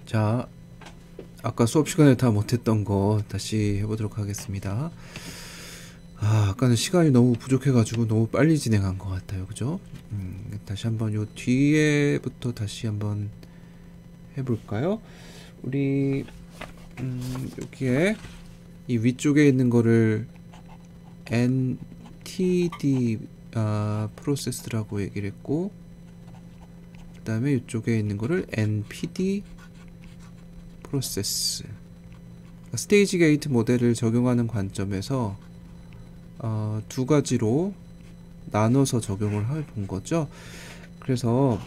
자, 아까 수업 시간에 다 못했던 거 다시 해보도록 하겠습니다. 아까는 시간이 너무 부족해가지고 너무 빨리 진행한 것 같아요. 그죠? 다시 한번 요 뒤에부터 다시 한번 해볼까요? 우리, 여기에 이 위쪽에 있는 거를 NTD 프로세스라고 얘기를 했고, 그 다음에 이쪽에 있는 거를 NPD 프로세스. 스테이지 게이트 모델을 적용하는 관점에서 두 가지로 나눠서 적용을 해본 거죠. 그래서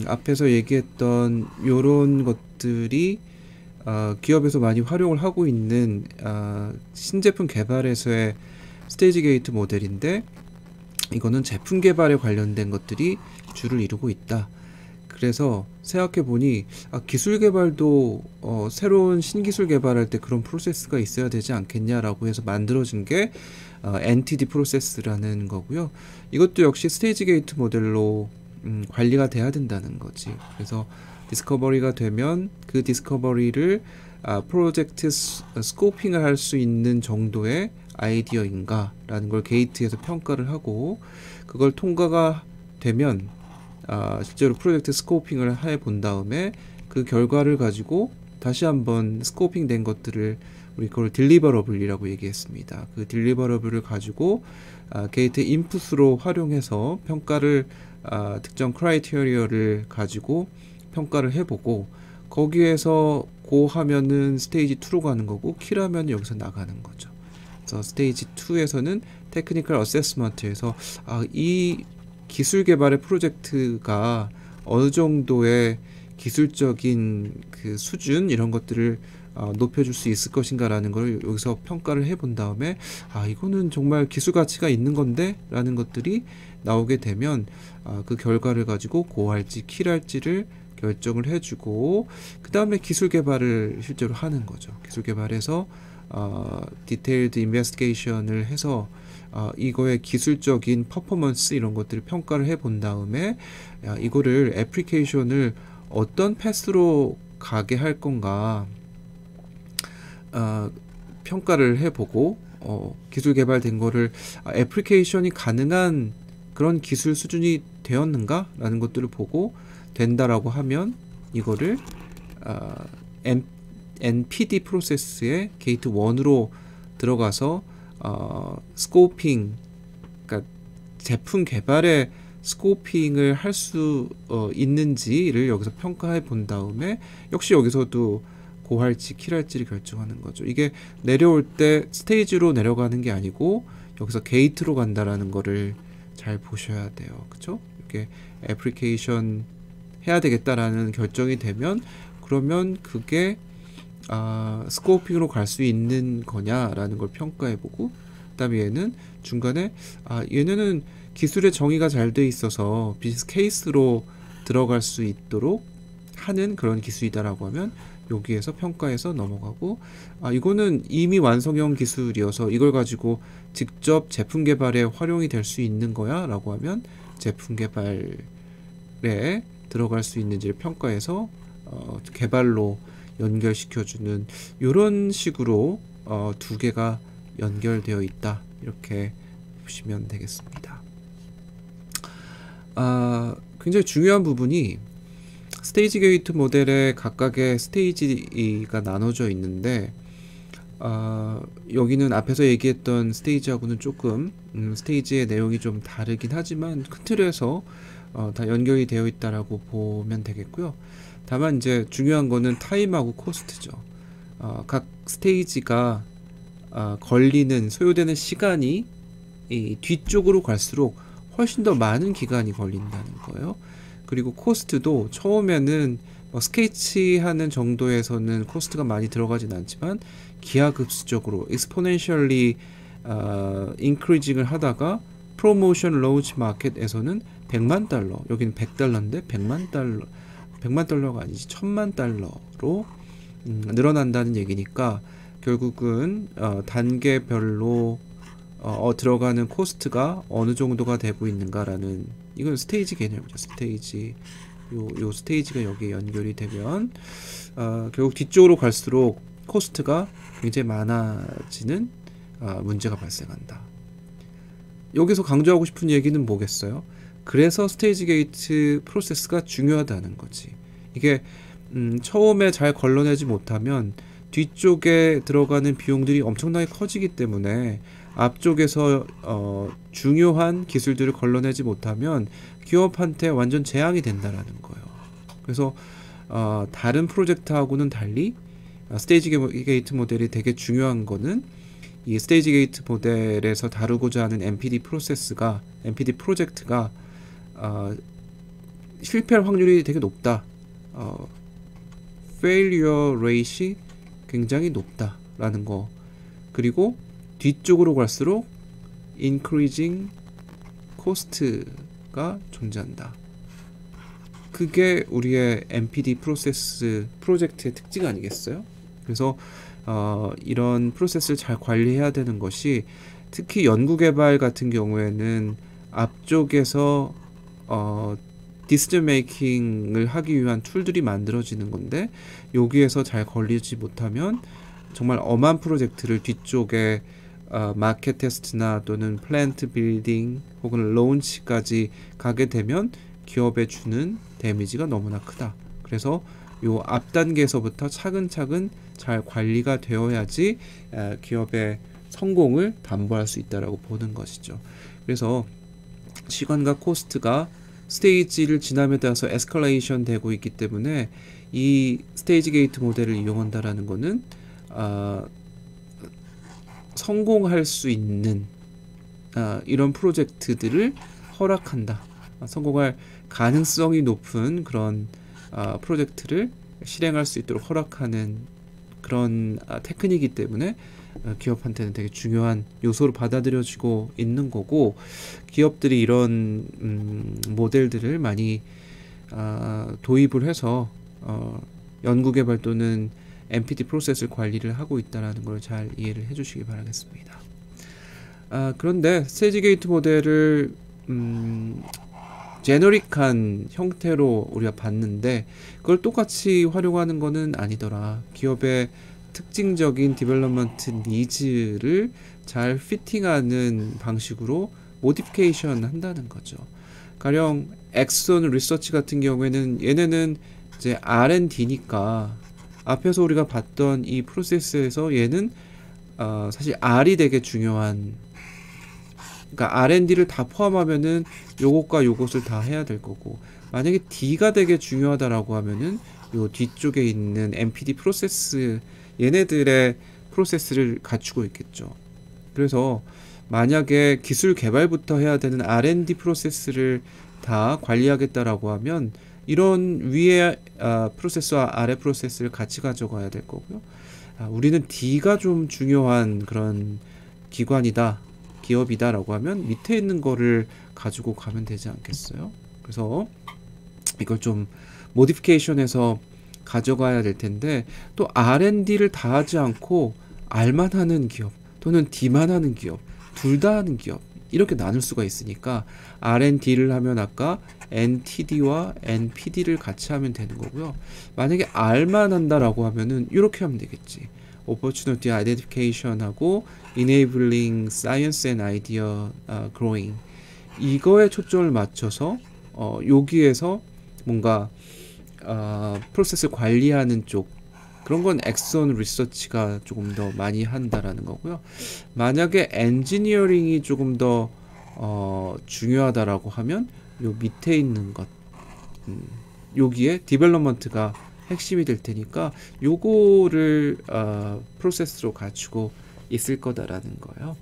앞에서 얘기했던 요런 것들이 기업에서 많이 활용을 하고 있는 신제품 개발에서의 스테이지 게이트 모델인데, 이거는 제품 개발에 관련된 것들이 주를 이루고 있다. 그래서 생각해보니 기술 개발도 새로운 신기술 개발할 때 그런 프로세스가 있어야 되지 않겠냐라고 해서 만들어진 게 NTD 프로세스라는 거고요. 이것도 역시 스테이지 게이트 모델로 관리가 돼야 된다는 거지. 그래서 디스커버리가 되면 그 디스커버리를 프로젝트 스코핑을 할 수 있는 정도의 아이디어인가 라는 걸 게이트에서 평가를 하고, 그걸 통과가 되면 실제로 프로젝트 스코핑을 해본 다음에 그 결과를 가지고 다시 한번 스코핑 된 것들을 우리 그걸 딜리버러블이라고 얘기했습니다. 그 딜리버러블을 가지고 게이트 인풋으로 활용해서 평가를 특정 크라이테리어를 가지고 평가를 해보고, 거기에서 고 하면은 스테이지 2로 가는 거고, 키라면 여기서 나가는 거죠. 그래서 스테이지 2에서는 테크니컬 어세스먼트에서 이 기술 개발의 프로젝트가 어느 정도의 기술적인 그 수준 이런 것들을 높여줄 수 있을 것인가 라는 걸 여기서 평가를 해본 다음에 이거는 정말 기술 가치가 있는 건데 라는 것들이 나오게 되면 그 결과를 가지고 고할지 킬할지를 결정을 해주고, 그 다음에 기술 개발을 실제로 하는 거죠. 기술 개발에서 디테일드 인베스티게이션을 해서 이거의 기술적인 퍼포먼스 이런 것들을 평가를 해본 다음에 이거를 애플리케이션을 어떤 패스로 가게 할 건가 평가를 해보고, 기술 개발된 거를 애플리케이션이 가능한 그런 기술 수준이 되었는가 라는 것들을 보고 된다라고 하면 이거를 NPD 프로세스의 게이트 1으로 들어가서 스코핑, 그러니까 제품 개발의 스코핑을 할 수 있는지를 여기서 평가해 본 다음에, 역시 여기서도 고할지 킬할지를 결정하는 거죠. 이게 내려올 때 스테이지로 내려가는 게 아니고 여기서 게이트로 간다라는 거를 잘 보셔야 돼요. 그쵸? 이렇게 애플리케이션 해야 되겠다라는 결정이 되면, 그러면 그게 스코핑으로 갈 수 있는 거냐라는 걸 평가해보고, 그 다음에 얘는 중간에 얘네는 기술의 정의가 잘 돼 있어서 비즈니스 케이스로 들어갈 수 있도록 하는 그런 기술이다라고 하면 여기에서 평가해서 넘어가고, 이거는 이미 완성형 기술이어서 이걸 가지고 직접 제품 개발에 활용이 될 수 있는 거야 라고 하면 제품 개발에 들어갈 수 있는지를 평가해서 개발로 연결시켜주는 이런 식으로 두 개가 연결되어 있다, 이렇게 보시면 되겠습니다. 굉장히 중요한 부분이 스테이지 게이트 모델의 각각의 스테이지가 나눠져 있는데, 여기는 앞에서 얘기했던 스테이지하고는 조금 스테이지의 내용이 좀 다르긴 하지만 큰 틀에서 다 연결이 되어 있다라고 보면 되겠고요. 다만 이제 중요한 거는 타임하고 코스트죠. 각 스테이지가 걸리는 소요되는 시간이 이 뒤쪽으로 갈수록 훨씬 더 많은 기간이 걸린다는 거예요. 그리고 코스트도 처음에는 스케치하는 정도에서는 코스트가 많이 들어가진 않지만 기하급수적으로 exponentially increasing을 하다가 프로모션 로우치 마켓에서는 100만 달러, 여기는 100달러인데 100만 달러, 100만 달러가 아니지 1000만 달러로 늘어난다는 얘기니까, 결국은 단계별로 들어가는 코스트가 어느 정도가 되고 있는가라는, 이건 스테이지 개념이죠. 스테이지 요 스테이지가 여기에 연결이 되면 결국 뒤쪽으로 갈수록 코스트가 굉장히 많아지는 문제가 발생한다. 여기서 강조하고 싶은 얘기는 뭐겠어요? 그래서 스테이지 게이트 프로세스가 중요하다는 거지. 이게 처음에 잘 걸러내지 못하면 뒤쪽에 들어가는 비용들이 엄청나게 커지기 때문에 앞쪽에서 중요한 기술들을 걸러내지 못하면 기업한테 완전 재앙이 된다라는 거예요. 그래서 다른 프로젝트하고는 달리 스테이지 게이트 모델이 되게 중요한 거는 이 스테이지 게이트 모델에서 다루고자 하는 NPD 프로젝트가 실패할 확률이 되게 높다. failure rate이 굉장히 높다라는 거. 그리고 뒤쪽으로 갈수록 increasing cost가 존재한다. 그게 우리의 NPD 프로젝트의 특징 아니겠어요? 그래서 이런 프로세스를 잘 관리해야 되는 것이 특히 연구개발 같은 경우에는 앞쪽에서 디시전 메이킹을 하기 위한 툴들이 만들어지는 건데 여기에서 잘 걸리지 못하면 정말 엄한 프로젝트를 뒤쪽에 마켓 테스트나 또는 플랜트 빌딩 혹은 론치까지 가게 되면 기업에 주는 데미지가 너무나 크다. 그래서 요 앞 단계에서부터 차근차근 잘 관리가 되어야지 기업의 성공을 담보할 수 있다라고 보는 것이죠. 그래서 시간과 코스트가 스테이지를 지남에 따라서 에스컬레이션 되고 있기 때문에 이 스테이지 게이트 모델을 이용한다라는 것은 성공할 수 있는 이런 프로젝트들을 허락한다. 성공할 가능성이 높은 그런 프로젝트를 실행할 수 있도록 허락하는 그런 테크닉이기 때문에 기업한테는 되게 중요한 요소로 받아들여지고 있는 거고 기업들이 이런 모델들을 많이 도입을 해서 연구개발 또는 NPD 프로세스 관리를 하고 있다는 걸 잘 이해를 해주시기 바라겠습니다. 그런데 스테이지 게이트 모델을 제너릭한 형태로 우리가 봤는데 그걸 똑같이 활용하는 것은 아니더라. 기업의 특징적인 디벨롭먼트 니즈를 잘 피팅하는 방식으로 모디피케이션 한다는 거죠. 가령 엑손 리서치 같은 경우에는 얘네는 이제 R&D니까 앞에서 우리가 봤던 이 프로세스에서 얘는 사실 R이 되게 중요한, 그러니까 R&D를 다 포함하면은 요것과 요것을 다 해야 될 거고, 만약에 D가 되게 중요하다라고 하면은 요 뒤쪽에 있는 NPD 프로세스, 얘네들의 프로세스를 갖추고 있겠죠. 그래서 만약에 기술 개발부터 해야 되는 R&D 프로세스를 다 관리하겠다라고 하면 이런 위에 프로세스와 아래 프로세스를 같이 가져가야 될 거고요. 우리는 D가 좀 중요한 그런 기관이다, 기업이다 라고 하면 밑에 있는 거를 가지고 가면 되지 않겠어요? 그래서 이걸 좀 모디피케이션해서 가져가야 될 텐데, 또 R&D를 다 하지 않고 R만 하는 기업 또는 D만 하는 기업, 둘 다 하는 기업, 이렇게 나눌 수가 있으니까 R&D를 하면 아까 NTD와 NPD를 같이 하면 되는 거고요. 만약에 R만 한다라고 하면은 이렇게 하면 되겠지. Opportunity Identification하고 Enabling Science and Idea Growing, 이거에 초점을 맞춰서 여기에서 뭔가 프로세스 관리하는 쪽, 그런 건 엑선 리서치가 조금 더 많이 한다라는 거고요. 만약에 엔지니어링이 조금 더 중요하다라고 하면 요 밑에 있는 것, 여기에 디벨롭먼트가 핵심이 될 테니까 요거를 프로세스로 갖추고 있을 거다라는 거예요.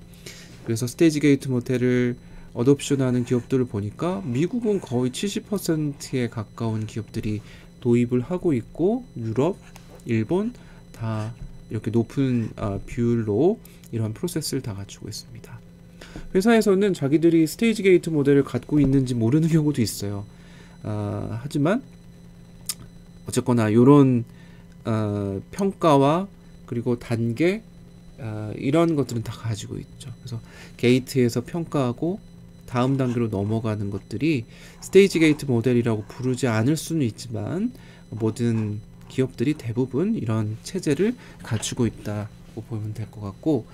그래서 스테이지 게이트 모델을 어둠션하는 기업들을 보니까 미국은 거의 70%에 가까운 기업들이 도입을 하고 있고, 유럽, 일본 다 이렇게 높은 비율로 이런 프로세스를 다 갖추고 있습니다. 회사에서는 자기들이 스테이지 게이트 모델을 갖고 있는지 모르는 경우도 있어요. 하지만 어쨌거나 이런 평가와 그리고 단계, 이런 것들은 다 가지고 있죠. 그래서 게이트에서 평가하고 다음 단계로 넘어가는 것들이 스테이지 게이트 모델이라고 부르지 않을 수는 있지만 모든 기업들이 대부분 이런 체제를 갖추고 있다고 보면 될 것 같고,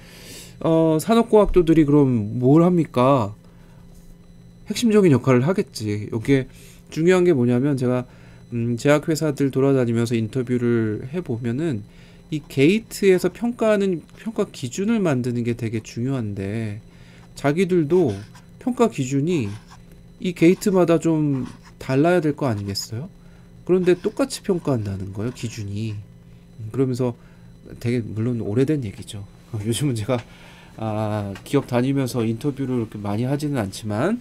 산업과학도들이 그럼 뭘 합니까? 핵심적인 역할을 하겠지. 여기에 중요한 게 뭐냐면, 제가 제약회사들 돌아다니면서 인터뷰를 해보면은 이 게이트에서 평가하는 평가 기준을 만드는 게 되게 중요한데, 자기들도 평가 기준이 이 게이트마다 좀 달라야 될 거 아니겠어요? 그런데 똑같이 평가한다는 거예요, 기준이. 그러면서 되게 물론 오래된 얘기죠. 요즘은 제가 기업 다니면서 인터뷰를 그렇게 많이 하지는 않지만,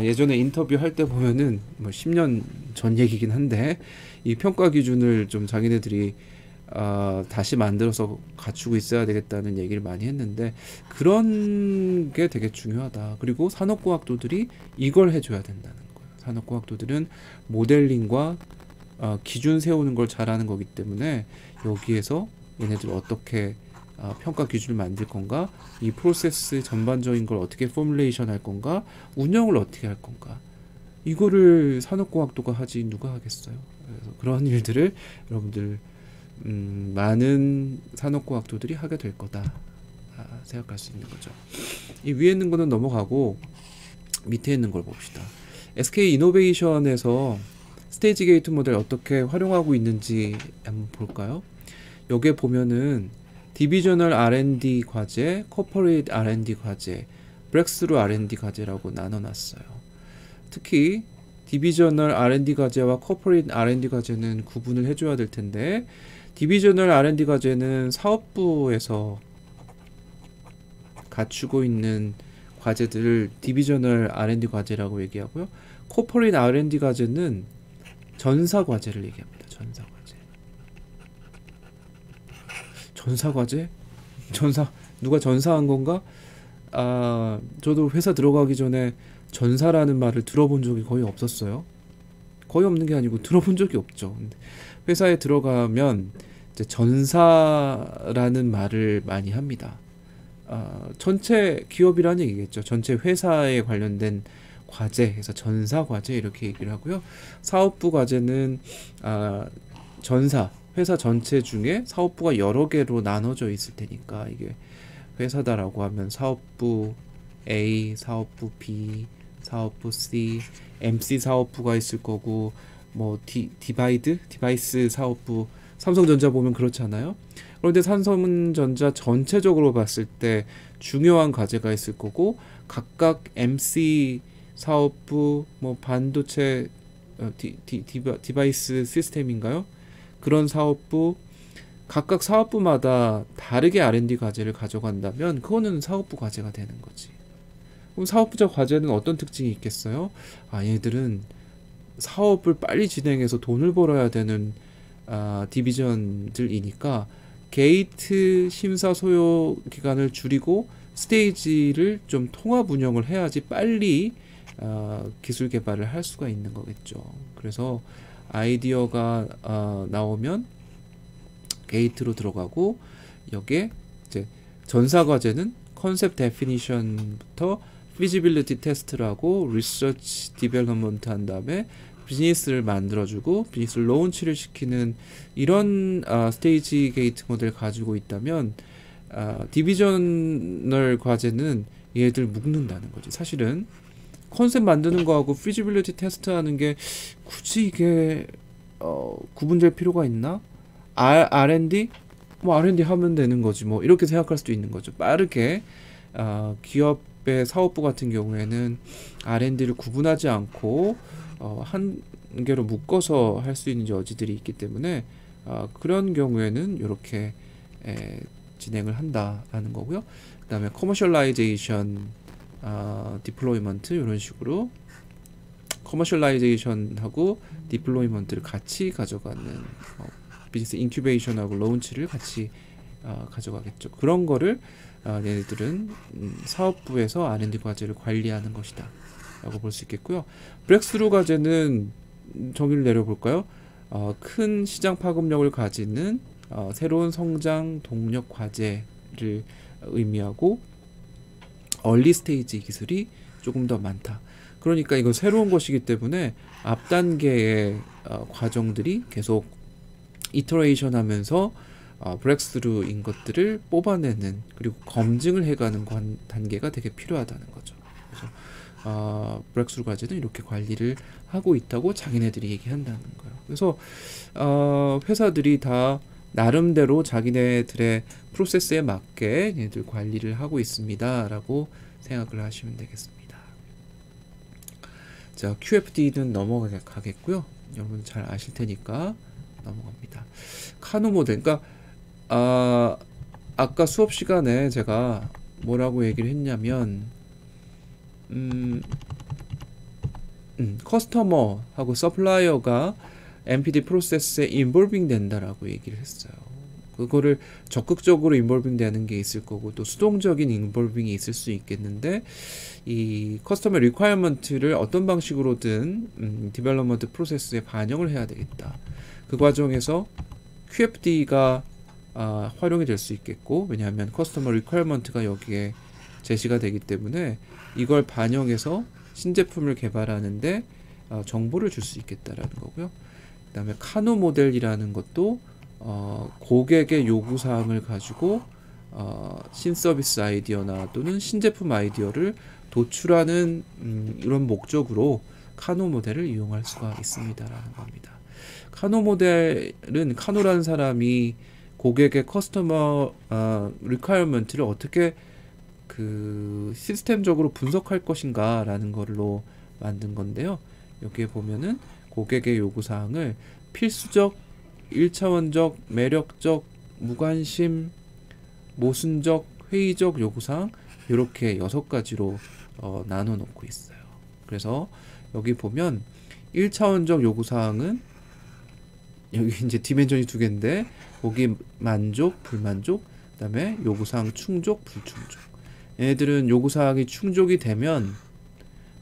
예전에 인터뷰 할 때 보면은 뭐 10년 전 얘기긴 한데, 이 평가 기준을 좀 자기네들이 다시 만들어서 갖추고 있어야 되겠다는 얘기를 많이 했는데, 그런 게 되게 중요하다. 그리고 산업과학도들이 이걸 해줘야 된다는 거예요. 산업과학도들은 모델링과 기준 세우는 걸 잘하는 거기 때문에, 여기에서 얘네들 어떻게 평가 기준을 만들 건가, 이 프로세스 전반적인 걸 어떻게 포뮬레이션 할 건가, 운영을 어떻게 할 건가, 이거를 산업과학도가 하지 누가 하겠어요. 그래서 그런 일들을 여러분들 많은 산업과학도들이 하게 될 거다 생각할 수 있는 거죠. 이 위에 있는 거는 넘어가고 밑에 있는 걸 봅시다. SK 이노베이션에서 스테이지 게이트 모델 어떻게 활용하고 있는지 한번 볼까요? 여기에 보면은 디비저널 R&D 과제, 코퍼레이트 R&D 과제, 브렉스루 R&D 과제라고 나눠놨어요. 특히 디비저널 R&D 과제와 코퍼레이트 R&D 과제는 구분을 해줘야 될 텐데, 디비저널 R&D 과제는 사업부에서 갖추고 있는 과제들을 디비저널 R&D 과제라고 얘기하고요. 코퍼레이트 R&D 과제는 전사 과제를 얘기합니다. 전사 과제. 전사 과제? 누가 전사한 건가? 저도 회사 들어가기 전에 전사라는 말을 들어본 적이 거의 없었어요. 거의 없는 게 아니고 들어본 적이 없죠. 근데 회사에 들어가면 이제 전사라는 말을 많이 합니다. 전체 기업이라는 얘기겠죠. 전체 회사에 관련된 과제, 그래서 전사 과제 이렇게 얘기를 하고요. 사업부 과제는 회사 전체 중에 사업부가 여러 개로 나눠져 있을 테니까, 이게 회사다라고 하면 사업부 A, 사업부 B, 사업부 C, MC 사업부가 있을 거고, 뭐 디바이스 사업부, 삼성전자 보면 그렇잖아요. 그런데 삼성전자 전체적으로 봤을 때 중요한 과제가 있을 거고, 각각 MC 사업부, 뭐 반도체 디바이스 시스템인가요? 그런 사업부, 각각 사업부마다 다르게 R&D 과제를 가져간다면 그거는 사업부 과제가 되는 거지. 그럼 사업부적 과제는 어떤 특징이 있겠어요? 얘들은 사업을 빨리 진행해서 돈을 벌어야 되는 디비전들이니까 게이트 심사 소요 기간을 줄이고 스테이지를 좀 통합 운영을 해야지 빨리 기술 개발을 할 수가 있는 거겠죠. 그래서 아이디어가 나오면 게이트로 들어가고, 여기에 이제 전사 과제는 컨셉 데피니션부터 피지빌리티 테스트라고 리서치 디벨롭먼트 한 다음에 비즈니스를 만들어주고 비즈니스 론치를 시키는 이런 스테이지 게이트 모델을 가지고 있다면, 디비저널 과제는 얘들 묶는다는 거지. 사실은 컨셉 만드는 거하고 피지빌리티 테스트 하는 게 굳이 이게 구분될 필요가 있나? R&D? 뭐 R&D 하면 되는 거지 뭐, 이렇게 생각할 수도 있는 거죠. 빠르게 기업의 사업부 같은 경우에는 R&D를 구분하지 않고 한 개로 묶어서 할 수 있는 여지들이 있기 때문에 그런 경우에는 이렇게 진행을 한다라는 거고요. 그 다음에 커머셜라이제이션, 디플로이먼트, 이런 식으로 커머셜라이제이션하고 디플로이먼트를 같이 가져가는, 비즈니스 인큐베이션하고 론치를 같이 가져가겠죠. 그런 거를 얘네들은 사업부에서 R&D 과제를 관리하는 것이다 라고 볼 수 있겠고요. 브렉스루 과제는 정의를 내려볼까요? 큰 시장 파급력을 가지는 새로운 성장 동력 과제를 의미하고, 얼리 스테이지 기술이 조금 더 많다. 그러니까 이건 새로운 것이기 때문에 앞 단계의 과정들이 계속 이터레이션 하면서 브렉스루인 것들을 뽑아내는 그리고 검증을 해가는 단계가 되게 필요하다는 거죠. 그래서 브렉스루 과제는 이렇게 관리를 하고 있다고 자기네들이 얘기한다는 거예요. 그래서 회사들이 다 나름대로 자기네들의 프로세스에 맞게 얘네들 관리를 하고 있습니다 라고 생각을 하시면 되겠습니다. 자, QFD는 넘어가겠고요. 여러분 잘 아실 테니까 넘어갑니다. 카누 모델, 그러니까 아까 수업 시간에 제가 뭐라고 얘기를 했냐면 커스터머하고 서플라이어가 MPD 프로세스에 인볼빙 된다라고 얘기를 했어요. 그거를 적극적으로 인볼빙 되는 게 있을 거고 또 수동적인 인볼빙이 있을 수 있겠는데 이 커스터머 리퀘어먼트를 어떤 방식으로든 디벨롭먼트 프로세스에 반영을 해야 되겠다. 그 과정에서 QFD가 활용이 될 수 있겠고, 왜냐하면 커스터머 리퀘어먼트가 여기에 제시가 되기 때문에 이걸 반영해서 신제품을 개발하는데 정보를 줄 수 있겠다라는 거고요. 그 다음에 카누 모델이라는 것도 고객의 요구사항을 가지고 신서비스 아이디어나 또는 신제품 아이디어를 도출하는 이런 목적으로 카누 모델을 이용할 수가 있습니다라는 겁니다. 카누 모델은 카누라는 사람이 고객의 커스터머 리퀘어먼트를 어떻게 그 시스템적으로 분석할 것인가 라는 걸로 만든 건데요. 여기에 보면은 고객의 요구사항을 필수적, 1차원적, 매력적, 무관심, 모순적, 회의적 요구사항 이렇게 6가지로 나눠 놓고 있어요. 그래서 여기 보면 1차원적 요구사항은 여기 이제 디멘전이 2개인데 거기 만족, 불만족, 그 다음에 요구사항 충족, 불충족. 얘네들은 요구사항이 충족이 되면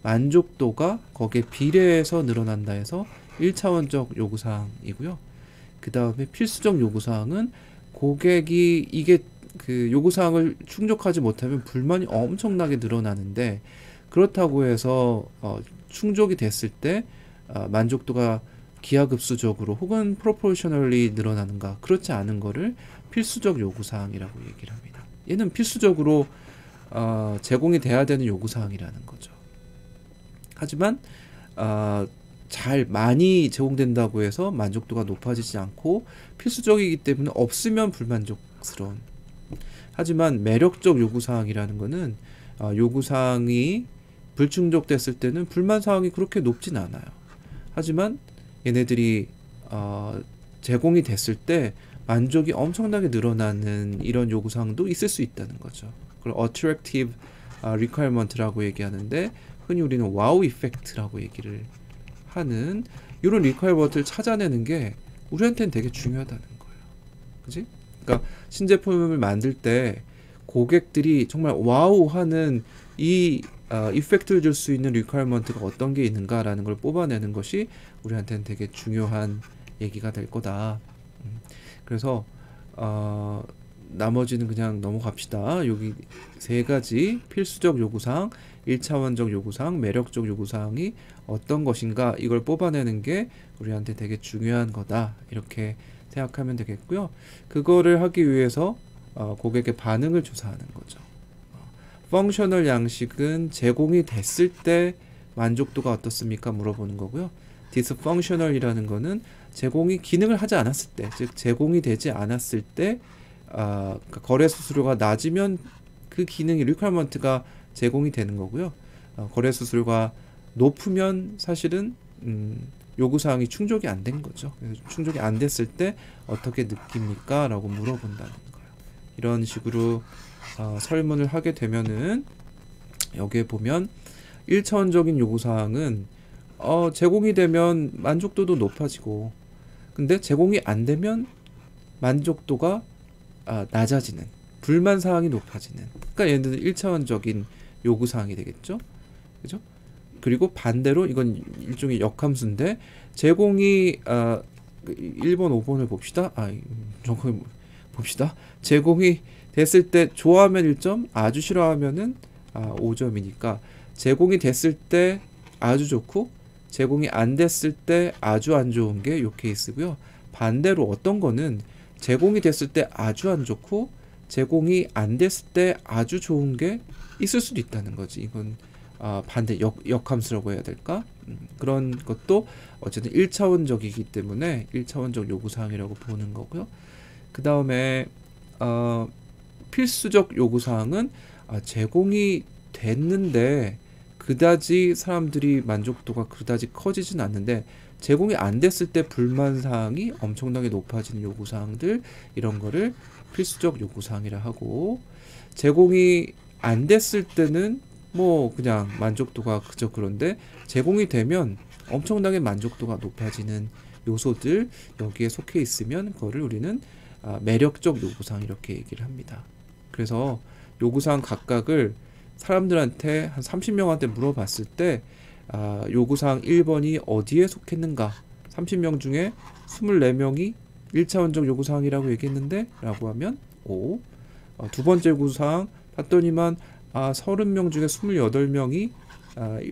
만족도가 거기에 비례해서 늘어난다 해서 1차원적 요구사항이고요. 그 다음에 필수적 요구사항은 고객이 이게 그 요구사항을 충족하지 못하면 불만이 엄청나게 늘어나는데 그렇다고 해서 충족이 됐을 때 만족도가 기하급수적으로 혹은 프로포셔널리 늘어나는가, 그렇지 않은 거를 필수적 요구사항이라고 얘기를 합니다. 얘는 필수적으로 제공이 돼야 되는 요구사항이라는 거죠. 하지만 잘 많이 제공된다고 해서 만족도가 높아지지 않고 필수적이기 때문에 없으면 불만족스러운. 하지만 매력적 요구사항이라는 거는 요구사항이 불충족됐을 때는 불만사항이 그렇게 높진 않아요. 하지만 얘네들이 제공이 됐을 때 만족이 엄청나게 늘어나는 이런 요구사항도 있을 수 있다는 거죠. 그걸 attractive requirement라고 얘기하는데 흔히 우리는 와우 이펙트라고 얘기를 하는 이런 requirement를 찾아내는 게 우리한테는 되게 중요하다는 거예요. 그치? 그러니까 신제품을 만들 때 고객들이 정말 와우하는 이 이펙트를 줄 수 있는 requirement가 어떤 게 있는가라는 걸 뽑아내는 것이 우리한테는 되게 중요한 얘기가 될 거다. 그래서 나머지는 그냥 넘어갑시다. 여기 3가지 필수적 요구사항, 1차원적 요구사항, 매력적 요구사항이 어떤 것인가 이걸 뽑아내는 게 우리한테 되게 중요한 거다. 이렇게 생각하면 되겠고요. 그거를 하기 위해서 고객의 반응을 조사하는 거죠. 펑셔널 양식은 제공이 됐을 때 만족도가 어떻습니까? 물어보는 거고요. 디스펑셔널이라는 거는 제공이 기능을 하지 않았을 때, 즉 제공이 되지 않았을 때 그러니까 거래 수수료가 낮으면 그 기능이 리퀘어먼트가 제공이 되는 거고요. 거래 수수료가 높으면 사실은 요구사항이 충족이 안 된 거죠. 그래서 충족이 안 됐을 때 어떻게 느낍니까? 라고 물어본다는 거예요. 이런 식으로 설문을 하게 되면은 여기에 보면 1차원적인 요구사항은 제공이 되면 만족도도 높아지고 근데 제공이 안 되면 만족도가 낮아지는, 불만사항이 높아지는, 그러니까 얘네들은 1차원적인 요구사항이 되겠죠. 그죠? 그리고 반대로 이건 일종의 역함수인데 제공이 1번 5번을 봅시다. 저거 봅시다. 제공이 됐을 때 좋아하면 1점, 아주 싫어하면은 5점이니까 제공이 됐을 때 아주 좋고 제공이 안 됐을 때 아주 안 좋은 게 요 케이스고요. 반대로 어떤 거는 제공이 됐을 때 아주 안 좋고 제공이 안 됐을 때 아주 좋은 게 있을 수도 있다는 거지. 이건 반대 역함수라고 해야 될까? 그런 것도 어쨌든 1차원적이기 때문에 1차원적 요구사항이라고 보는 거고요. 그 다음에 필수적 요구사항은 제공이 됐는데 그다지 사람들이 만족도가 그다지 커지진 않는데 제공이 안 됐을 때 불만사항이 엄청나게 높아지는 요구사항들, 이런 거를 필수적 요구사항이라 하고, 제공이 안 됐을 때는 뭐 그냥 만족도가 그저 그런데 제공이 되면 엄청나게 만족도가 높아지는 요소들, 여기에 속해 있으면 그거를 우리는 매력적 요구사항 이렇게 얘기를 합니다. 그래서 요구사항 각각을 사람들한테 한 30명한테 물어봤을 때 요구사항 1번이 어디에 속했는가, 30명 중에 24명이 1차원적 요구사항이라고 얘기했는데 라고 하면 O. 두 번째 요구사항 봤더니만 30명 중에 28명이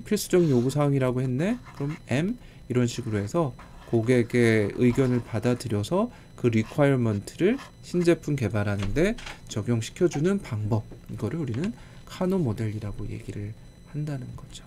필수적 요구사항이라고 했네, 그럼 M. 이런 식으로 해서 고객의 의견을 받아들여서 그 리퀘어먼트를 신제품 개발하는데 적용시켜주는 방법, 이거를 우리는 카노 모델이라고 얘기를 한다는 거죠.